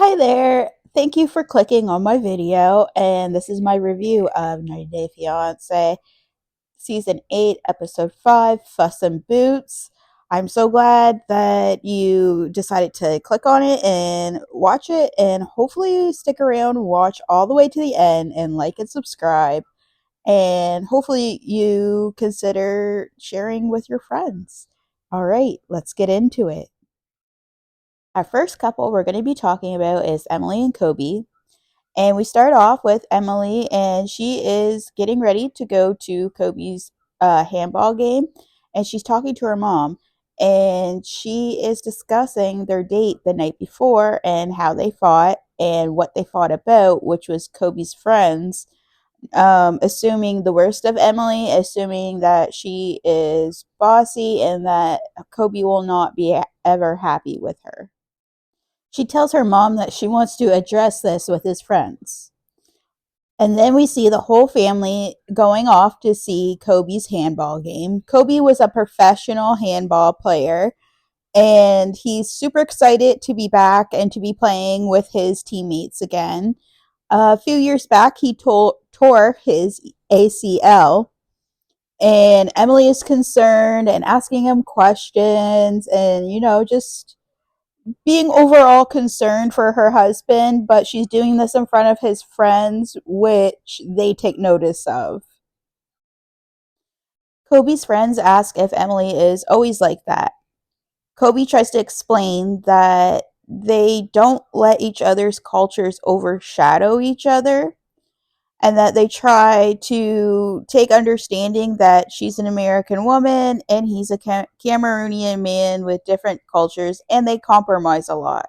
Hi there. Thank you for clicking on my video, and this is my review of 90 Day Fiancé Season 8, Episode 5, Fuss and Boots. I'm so glad that you decided to click on it and watch it, and hopefully stick around, watch all the way to the end, and like and subscribe. And hopefully you consider sharing with your friends. All right, let's get into it. Our first couple we're going to be talking about is Emily and Kobe. And we start off with Emily, and she is getting ready to go to Kobe's handball game. And she's talking to her mom. And she is discussing their date the night before and how they fought and what they fought about, which was Kobe's friends. Assuming the worst of Emily, assuming that she is bossy and that Kobe will not be ever happy with her. She tells her mom that she wants to address this with his friends. And then we see the whole family going off to see Kobe's handball game. Kobe was a professional handball player, and he's super excited to be back and to be playing with his teammates again. A few years back, he tore his ACL, and Emily is concerned and asking him questions and, just being overall concerned for her husband, but she's doing this in front of his friends, which they take notice of. Kobe's friends ask if Emily is always like that. Kobe tries to explain that they don't let each other's cultures overshadow each other, and that they try to take understanding that she's an American woman and he's a Cameroonian man with different cultures, and they compromise a lot.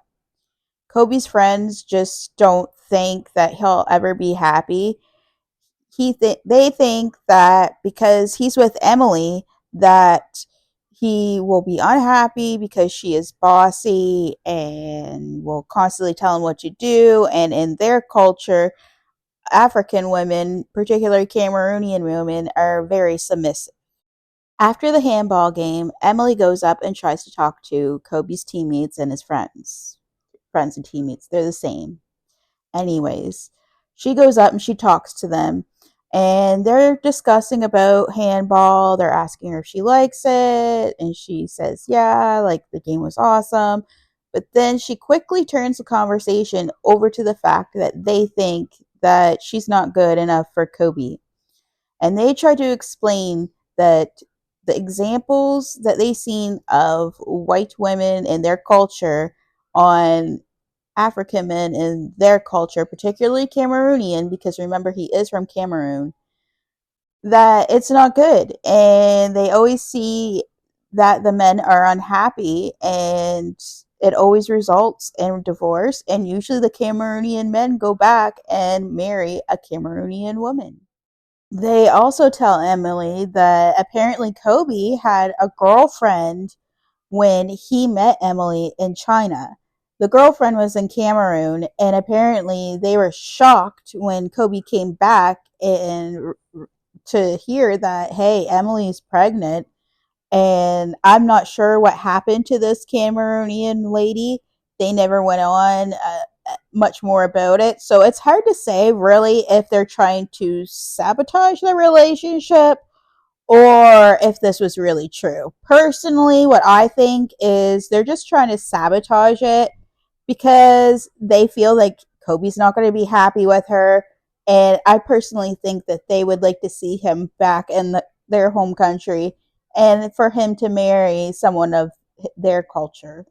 Kobe's friends just don't think that he'll ever be happy. They think that because he's with Emily that he will be unhappy because she is bossy and will constantly tell him what to do. And in their culture, African women, particularly Cameroonian women, are very submissive. After the handball game, Emily goes up and tries to talk to Kobe's teammates and his friends. Friends and teammates, they're the same. Anyways, she goes up and she talks to them, and they're discussing about handball. They're asking her if she likes it, and she says, yeah, like the game was awesome. But then she quickly turns the conversation over to the fact that they think that she's not good enough for Kobe. And they try to explain that the examples that they've seen of white women in their culture on African men in their culture, particularly Cameroonian, because remember he is from Cameroon, that it's not good. And they always see that the men are unhappy, and it always results in divorce. And usually the Cameroonian men go back and marry a Cameroonian woman. They also tell Emily that apparently Kobe had a girlfriend when he met Emily in China. The girlfriend was in Cameroon, and apparently they were shocked when Kobe came back and to hear that, hey, Emily's pregnant. And I'm not sure what happened to this Cameroonian lady. They never went on much more about it. So it's hard to say really if they're trying to sabotage the relationship or if this was really true. Personally, what I think is they're just trying to sabotage it because they feel like Kobe's not going to be happy with her. And I personally think that they would like to see him back in their home country and for him to marry someone of their culture.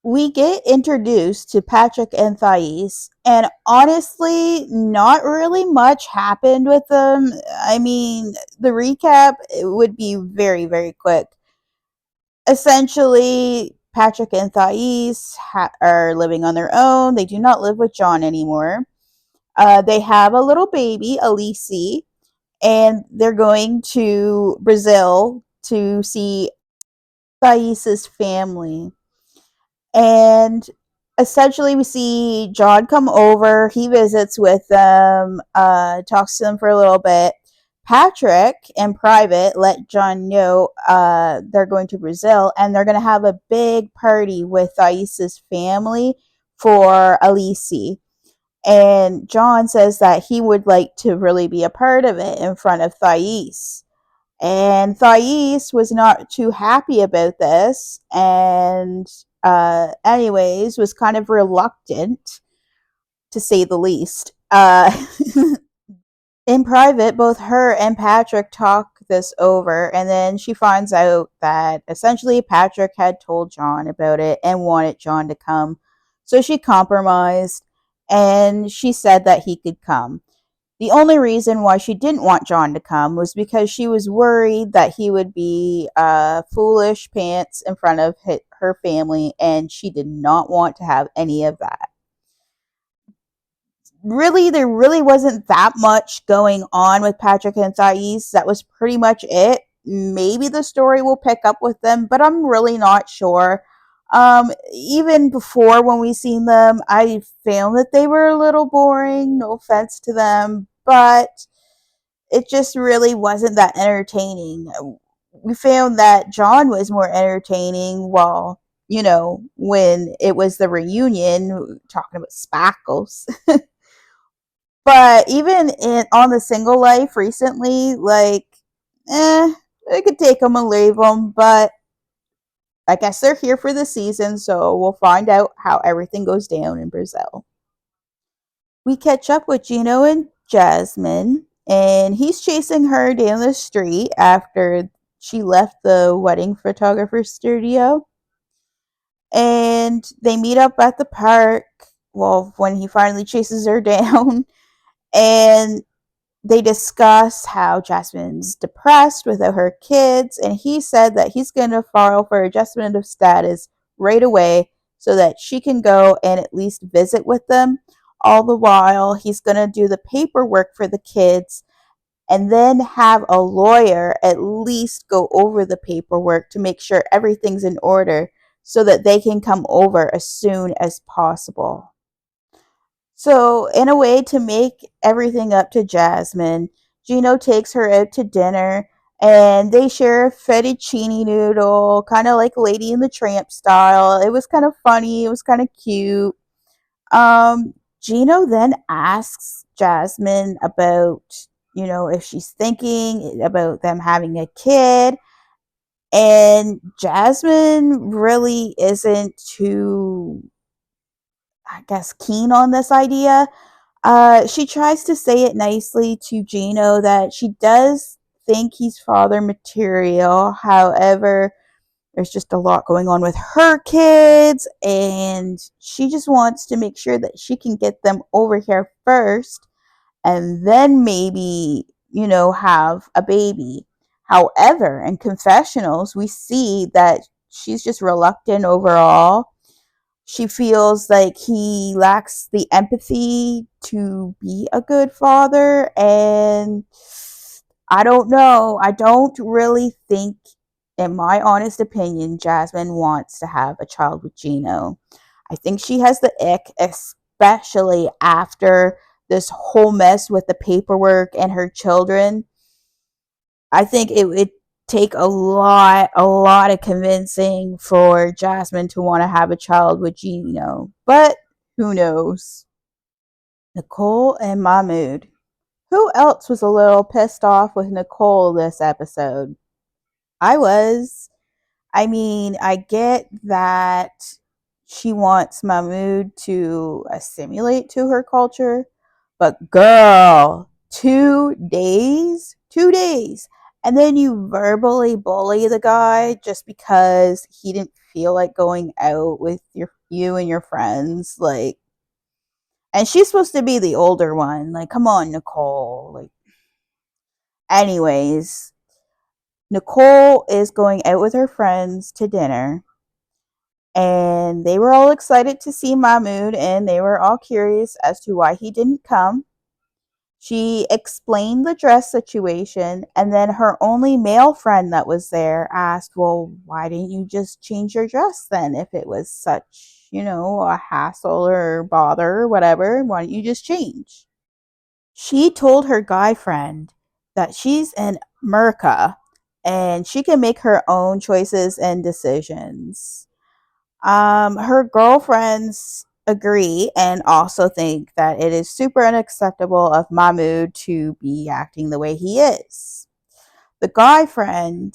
We get introduced to Patrick and Thais, and honestly, not really much happened with them. I mean, the recap would be very, very quick. Essentially, Patrick and Thais are living on their own. They do not live with John anymore. They have a little baby, Elise, and they're going to Brazil to see Thais's family. And essentially, we see John come over. He visits with them, talks to them for a little bit. Patrick, in private, let John know they're going to Brazil, and they're going to have a big party with Thais's family, for Alici. And John says that he would like to really be a part of it in front of Thais. And Thais was not too happy about this, and anyways, was kind of reluctant, to say the least. In private, both her and Patrick talk this over, and then she finds out that essentially Patrick had told John about it and wanted John to come. So she compromised, and she said that he could come. The only reason why she didn't want John to come was because she was worried that he would be foolish pants in front of her family, and she did not want to have any of that. Really, there really wasn't that much going on with Patrick and Thais. That was pretty much it. Maybe the story will pick up with them, but I'm really not sure. Even before when we seen them, I found that they were a little boring. No offense to them, but it just really wasn't that entertaining. We found that John was more entertaining while, when it was the reunion, talking about spackles. But even on the single life recently, like, I could take them and leave them, but I guess they're here for the season, so we'll find out how everything goes down in Brazil. We catch up with Gino and Jasmine, and he's chasing her down the street after she left the wedding photographer studio. And they meet up at the park, well, when he finally chases her down, and they discuss how Jasmine's depressed without her kids, and he said that he's going to file for adjustment of status right away so that she can go and at least visit with them. All the while, he's going to do the paperwork for the kids and then have a lawyer at least go over the paperwork to make sure everything's in order so that they can come over as soon as possible. So, in a way to make everything up to Jasmine, Gino takes her out to dinner and they share a fettuccine noodle, kind of like Lady in the Tramp style. It was kind of funny, it was kind of cute. Gino then asks Jasmine about, if she's thinking about them having a kid. And Jasmine really isn't too, I guess, keen on this idea. She tries to say it nicely to Gino that she does think he's father material. However, there's just a lot going on with her kids, and she just wants to make sure that she can get them over here first and then maybe, have a baby. However, in confessionals, we see that she's just reluctant overall. She feels like he lacks the empathy to be a good father, and I don't know. I don't really think, in my honest opinion, Jasmine wants to have a child with Gino. I think she has the ick, especially after this whole mess with the paperwork and her children. I think it would take a lot of convincing for Jasmine to want to have a child with Gino. But who knows? Nicole and Mahmoud. Who else was a little pissed off with Nicole this episode? I was. I mean, I get that she wants Mahmoud to assimilate to her culture, but girl, 2 days? 2 days. And then you verbally bully the guy just because he didn't feel like going out with you and your friends. Like, and she's supposed to be the older one. Like, come on, Nicole. Like, anyways, Nicole is going out with her friends to dinner, and they were all excited to see Mahmoud, and they were all curious as to why he didn't come. She explained the dress situation, and then her only male friend that was there asked, well, why didn't you just change your dress then if it was such, a hassle or bother or whatever? Why don't you just change? She told her guy friend that she's in America and she can make her own choices and decisions. Her girlfriends agree and also think that it is super unacceptable of Mahmoud to be acting the way he is. The guy friend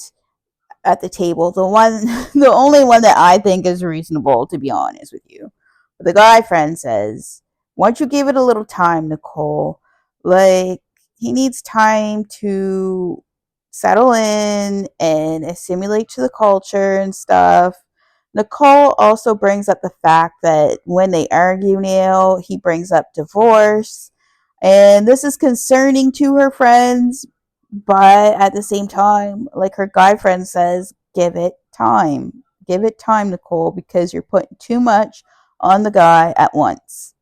at the table, the one, the only one that I think is reasonable, to be honest with you. But the guy friend says, "Why don't you give it a little time, Nicole? Like, he needs time to settle in and assimilate to the culture and stuff." Nicole also brings up the fact that when they argue now, he brings up divorce. And this is concerning to her friends, but at the same time, like her guy friend says, give it time. Give it time, Nicole, because you're putting too much on the guy at once.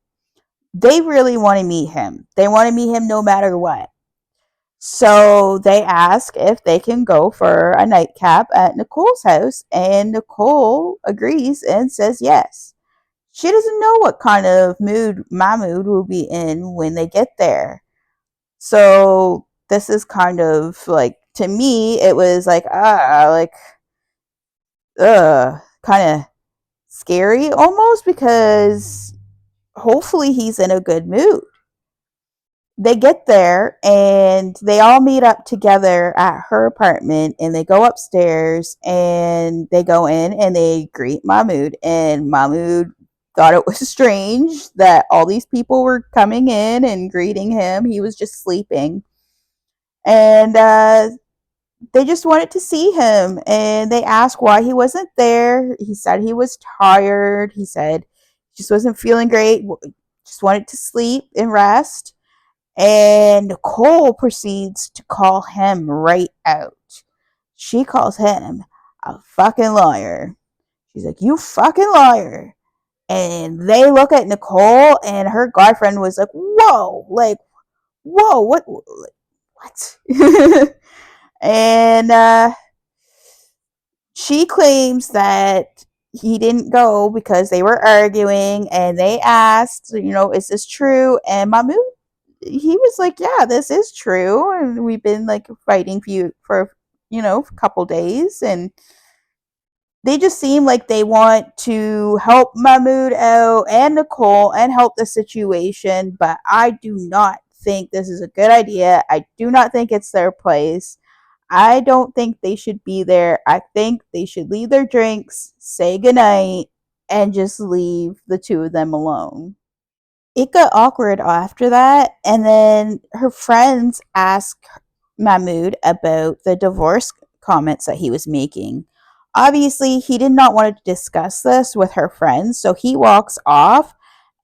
They really want to meet him. They want to meet him no matter what. So they ask if they can go for a nightcap at Nicole's house, and Nicole agrees and says yes. She doesn't know what kind of mood Mahmoud will be in when they get there. So this is kind of like, to me, it was like, kind of scary almost, because hopefully he's in a good mood. They get there and they all meet up together at her apartment, and they go upstairs and they go in and they greet Mahmoud. And Mahmoud thought it was strange that all these people were coming in and greeting him. He was just sleeping. And they just wanted to see him, and they asked why he wasn't there. He said he was tired. He said he just wasn't feeling great, just wanted to sleep and rest. And Nicole proceeds to call him right out. She calls him a fucking liar. She's like, "You fucking liar." And they look at Nicole, and her girlfriend was like, "Whoa, like, whoa, what?" And she claims that he didn't go because they were arguing, and they asked, "Is this true?" And Mahmoud, he was like, "Yeah, this is true, and we've been like fighting for a couple days." And they just seem like they want to help Mahmoud out and Nicole and help the situation, but I do not think this is a good idea. I do not think it's their place. I don't think they should be there. I think they should leave their drinks, say goodnight, and just leave the two of them alone. It got awkward after that, and then her friends asked Mahmoud about the divorce comments that he was making. Obviously, he did not want to discuss this with her friends, so he walks off,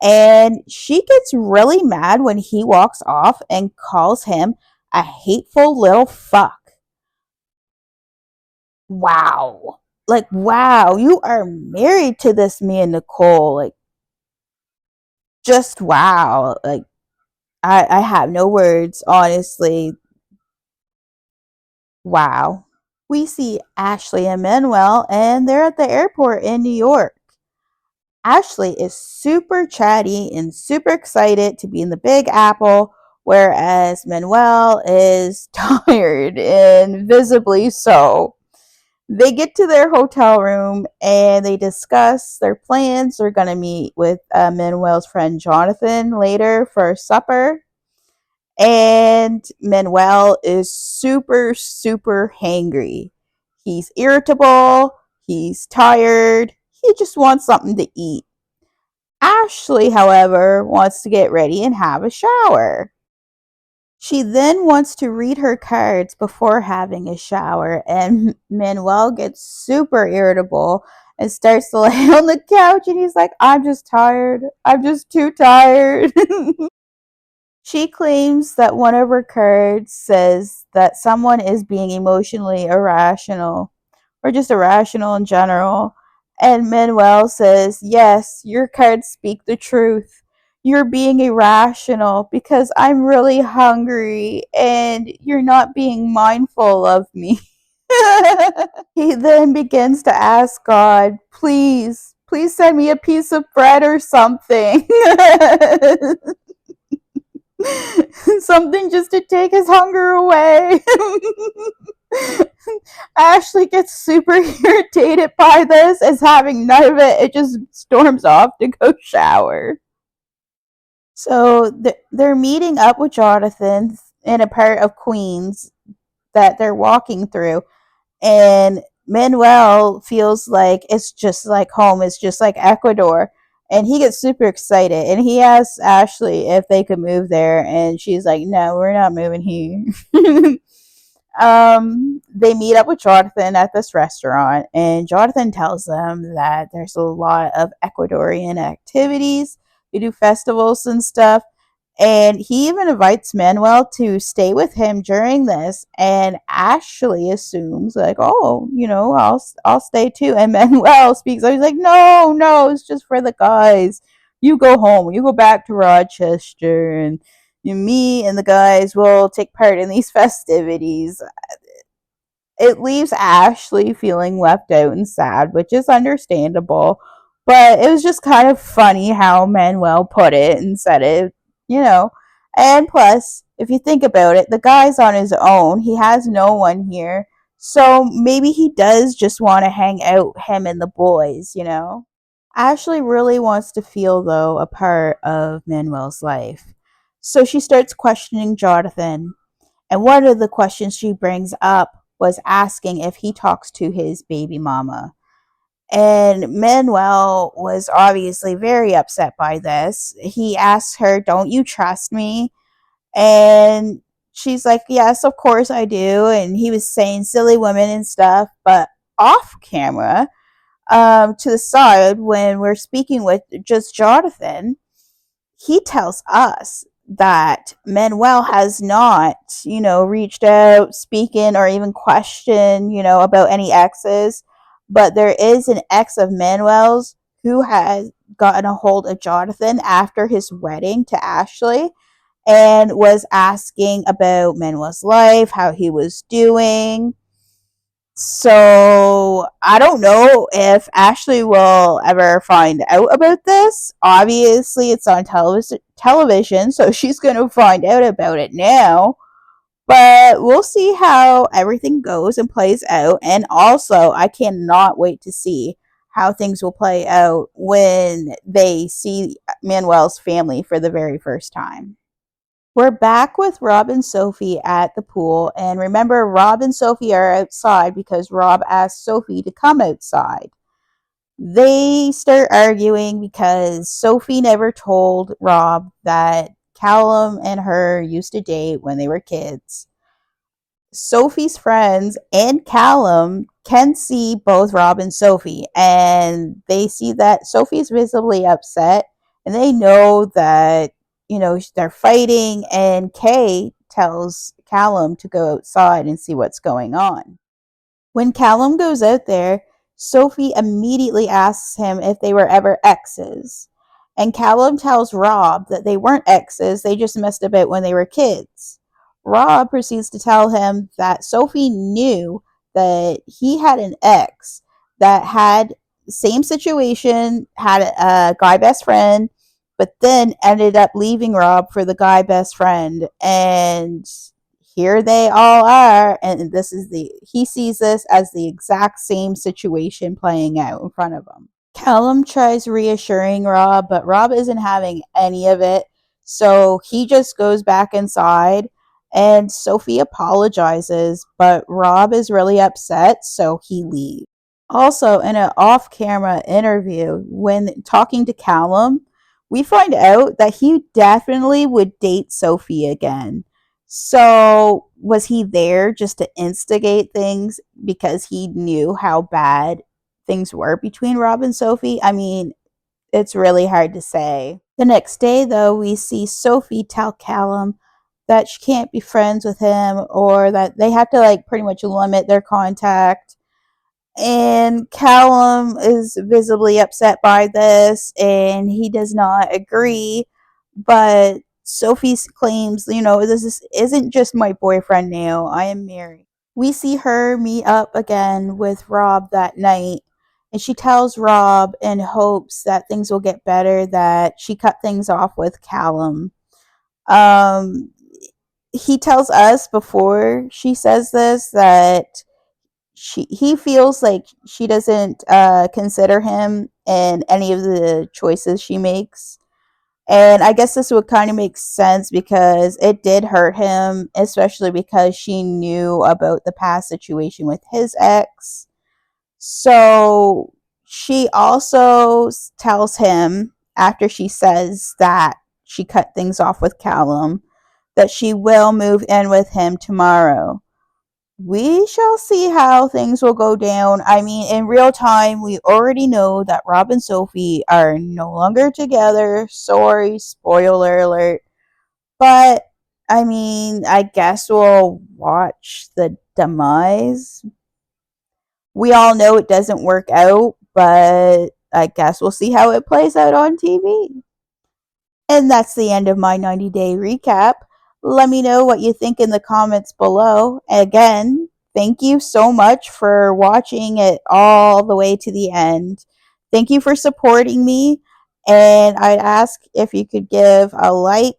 and she gets really mad when he walks off and calls him a hateful little fuck. Wow. Like, wow, you are married to this man, Nicole. Like, just wow. Like, I have no words, honestly. Wow. We see Ashley and Manuel, and they're at the airport in New York. Ashley is super chatty and super excited to be in the Big Apple, whereas Manuel is tired and visibly so. They get to their hotel room and they discuss their plans. They're going to meet with Manuel's friend Jonathan later for supper. And Manuel is super, super hangry. He's irritable. He's tired. He just wants something to eat. Ashley, however, wants to get ready and have a shower. She then wants to read her cards before having a shower, and Manuel gets super irritable and starts to lay on the couch, and he's like, "I'm just tired. I'm just too tired." She claims that one of her cards says that someone is being emotionally irrational, or just irrational in general. And Manuel says, "Yes, your cards speak the truth. You're being irrational because I'm really hungry and you're not being mindful of me." He then begins to ask God, "Please, please send me a piece of bread or something." Something just to take his hunger away. Ashley gets super irritated by this, as having none of it, it just storms off to go shower. So they're meeting up with Jonathan in a part of Queens that they're walking through, and Manuel feels like it's just like home, it's just like Ecuador. And he gets super excited and he asks Ashley if they could move there, and she's like, no, we're not moving here. They meet up with Jonathan at this restaurant, and Jonathan tells them that there's a lot of Ecuadorian activities. They do festivals and stuff, and he even invites Manuel to stay with him during this. And Ashley assumes like, oh, I'll stay too. And Manuel speaks. He's like, no, no, it's just for the guys. You go home. You go back to Rochester, and me and the guys will take part in these festivities. It leaves Ashley feeling left out and sad, which is understandable. But it was just kind of funny how Manuel put it and said it, you know. And plus, if you think about it, the guy's on his own. He has no one here. So maybe he does just want to hang out, him and the boys. Ashley really wants to feel, though, a part of Manuel's life. So she starts questioning Jonathan. And one of the questions she brings up was asking if he talks to his baby mama. And Manuel was obviously very upset by this. He asks her, don't you trust me? And she's like, yes, of course I do. And he was saying silly women and stuff. But off camera, to the side, when we're speaking with just Jonathan, he tells us that Manuel has not, reached out, speaking, or even questioned, about any exes. But there is an ex of Manuel's who has gotten a hold of Jonathan after his wedding to Ashley, and was asking about Manuel's life, how he was doing. So I don't know if Ashley will ever find out about this. Obviously, it's on television, so she's going to find out about it now. But we'll see how everything goes and plays out. And also, I cannot wait to see how things will play out when they see Manuel's family for the very first time. We're back with Rob and Sophie at the pool. And remember, Rob and Sophie are outside because Rob asked Sophie to come outside. They start arguing because Sophie never told Rob that Callum and her used to date when they were kids. Sophie's friends and Callum can see both Rob and Sophie, and they see that Sophie's visibly upset, and they know that, they're fighting, and Kay tells Callum to go outside and see what's going on. When Callum goes out there, Sophie immediately asks him if they were ever exes. And Callum tells Rob that they weren't exes, they just messed about when they were kids. Rob proceeds to tell him that Sophie knew that he had an ex that had the same situation, had a guy best friend, but then ended up leaving Rob for the guy best friend. And here they all are, and he sees this as the exact same situation playing out in front of him. Callum tries reassuring Rob, but Rob isn't having any of it, so he just goes back inside, and Sophie apologizes, but Rob is really upset, so he leaves. Also, in an off-camera interview, when talking to Callum, we find out that he definitely would date Sophie again. So, was he there just to instigate things because he knew how bad things were between Rob and Sophie? I mean, it's really hard to say. The next day, though, we see Sophie tell Callum that she can't be friends with him, or that they have to, pretty much limit their contact. And Callum is visibly upset by this, and he does not agree. But Sophie claims, isn't just my boyfriend now. I am married. We see her meet up again with Rob that night, and she tells Rob in hopes that things will get better that she cut things off with Callum. Um, he tells us before she says this that he feels like she doesn't consider him in any of the choices she makes. And I guess this would kind of make sense because it did hurt him, especially because she knew about the past situation with his ex. So she also tells him, after she says that she cut things off with Callum, that she will move in with him tomorrow. We shall see how things will go down. I mean, in real time, we already know that Rob and Sophie are no longer together. Sorry, spoiler alert. But, I mean, I guess we'll watch the demise. We all know it doesn't work out, but I guess we'll see how it plays out on TV. And that's the end of my 90-day recap. Let me know what you think in the comments below. Again, thank you so much for watching it all the way to the end. Thank you for supporting me. And I'd ask if you could give a like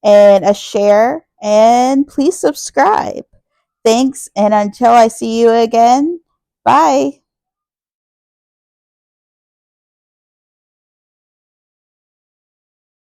and a share. And please subscribe. Thanks. And until I see you again, bye.